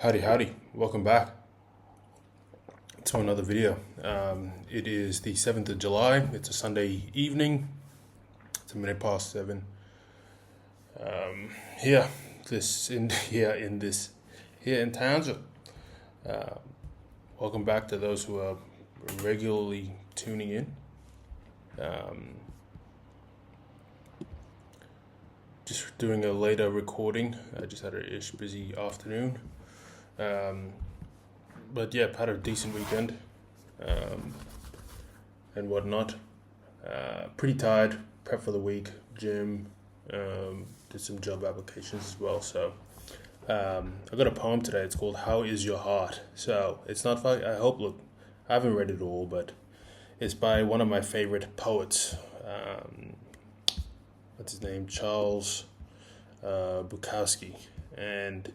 Howdy, welcome back to another video. It is the 7th of July. It's a Sunday evening. It's a minute past 7. Here, this in here in Townsville. Uh, Welcome back to those who are regularly tuning in. Um, just doing a later recording. I just had a busy afternoon. But yeah, had a decent weekend and whatnot. Pretty tired, prep for the week, gym, did some job applications as well. So I got a poem today. It's called "How Is Your Heart." So it's not. I hope. Look, I haven't read it all, but it's by one of my favorite poets. What's his name? Charles Bukowski, and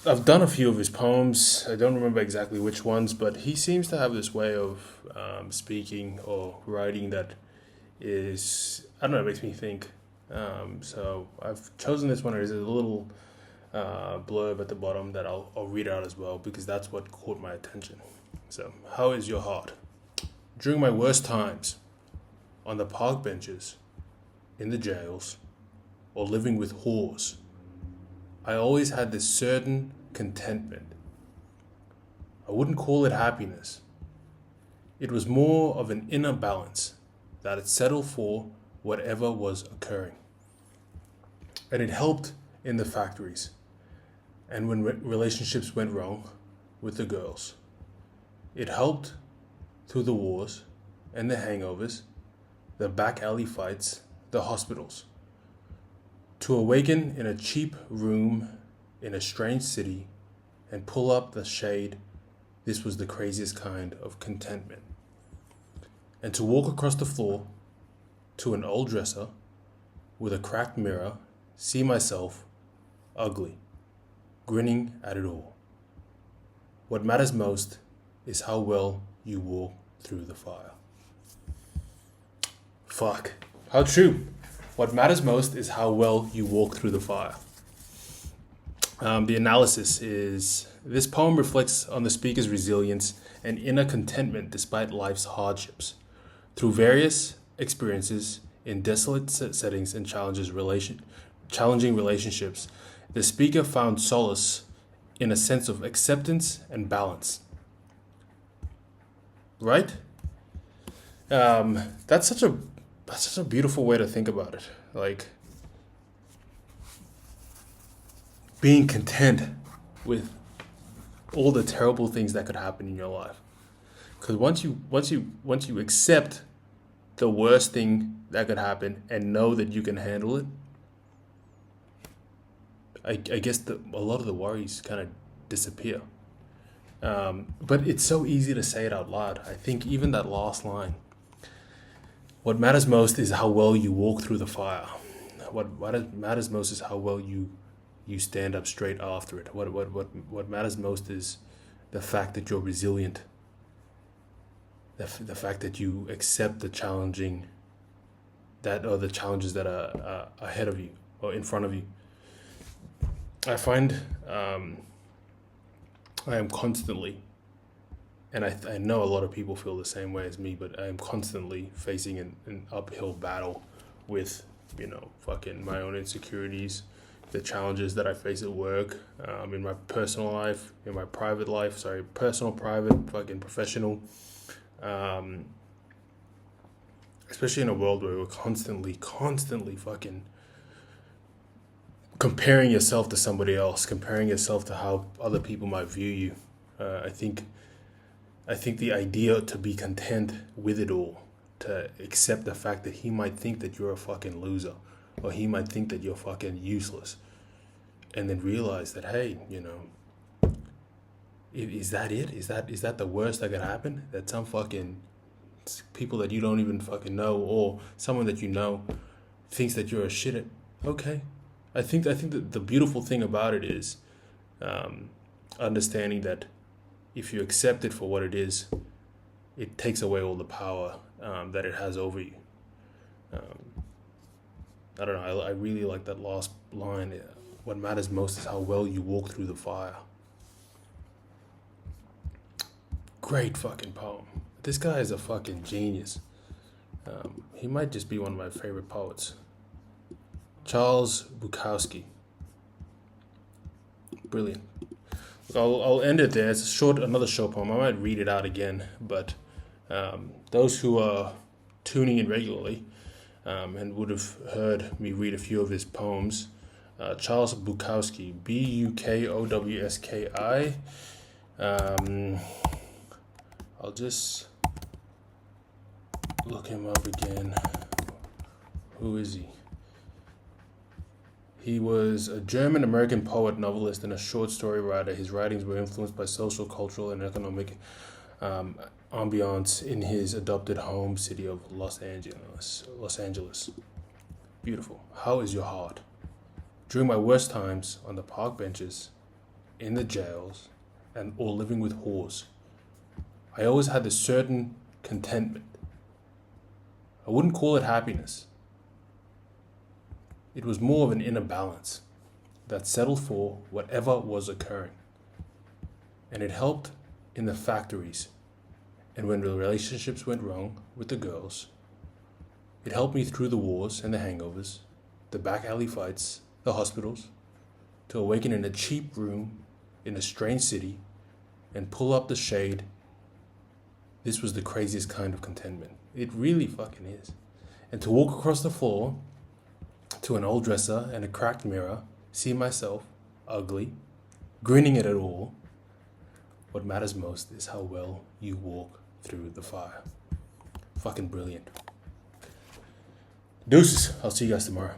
I've done a few of his poems. I don't remember exactly which ones, but he seems to have this way of speaking or writing that is, I don't know, it makes me think. So I've chosen this one. There's a little blurb at the bottom that I'll read out as well because that's what caught my attention. So, how is your heart? During my worst times, on the park benches, in the jails, or living with whores, I always had this certain contentment. I wouldn't call it happiness. It was more of an inner balance that I'd settle for whatever was occurring. And it helped in the factories and when relationships went wrong with the girls. It helped through the wars and the hangovers, the back alley fights, the hospitals. To awaken in a cheap room in a strange city and pull up the shade, this was the craziest kind of contentment. And to walk across the floor to an old dresser with a cracked mirror, see myself ugly, grinning at it all. What matters most is how well you walk through the fire. Fuck. How true. What matters most is how well you walk through the fire. The analysis is this poem reflects on the speaker's resilience and inner contentment despite life's hardships. Through various experiences in desolate settings and challenging relationships, the speaker found solace in a sense of acceptance and balance. Right? That's such a beautiful way to think about it. Like being content with all the terrible things that could happen in your life. Because once you accept the worst thing that could happen and know that you can handle it, I guess a lot of the worries kind of disappear. But it's so easy to say it out loud. I think even that last line, what matters most is how well you walk through the fire. What matters most is how well you stand up straight after it. What matters most is the fact that you're resilient. The fact that you accept the challenges that are ahead of you or in front of you. I find I am constantly, and I know a lot of people feel the same way as me, but I am constantly facing an uphill battle with, fucking my own insecurities, the challenges that I face at work, in my personal life, in my private life, personal, private, fucking professional, especially in a world where we're constantly fucking comparing yourself to somebody else, comparing yourself to how other people might view you. I think the idea to be content with it all, to accept the fact that he might think that you're a fucking loser, or he might think that you're fucking useless, and then realize that, hey, is that it? Is that the worst that could happen? That some fucking people that you don't even fucking know, or someone that you know, thinks that you're a shit at. Okay. I think that the beautiful thing about it is understanding that if you accept it for what it is, it takes away all the power that it has over you. I don't know. I really like that last line. What matters most is how well you walk through the fire. Great fucking poem. This guy is a fucking genius. He might just be one of my favorite poets. Charles Bukowski. Brilliant. I'll end it there. It's another short poem. I might read it out again, but those who are tuning in regularly and would have heard me read a few of his poems. Charles Bukowski, Bukowski. I'll just look him up again. Who is he? He was a German-American poet, novelist, and a short story writer. His writings were influenced by social, cultural, and economic ambiance in his adopted home city of Los Angeles. Beautiful. How is your heart? During my worst times, on the park benches, in the jails, or living with whores, I always had this certain contentment. I wouldn't call it happiness. It was more of an inner balance that settled for whatever was occurring. And it helped in the factories and when the relationships went wrong with the girls. It helped me through the wars and the hangovers, the back alley fights, the hospitals, to awaken in a cheap room in a strange city and pull up the shade. This was the craziest kind of contentment. It really fucking is. And to walk across the floor to an old dresser and a cracked mirror, see myself, ugly, grinning at it all. What matters most is how well you walk through the fire. Fucking brilliant. Deuces. I'll see you guys tomorrow.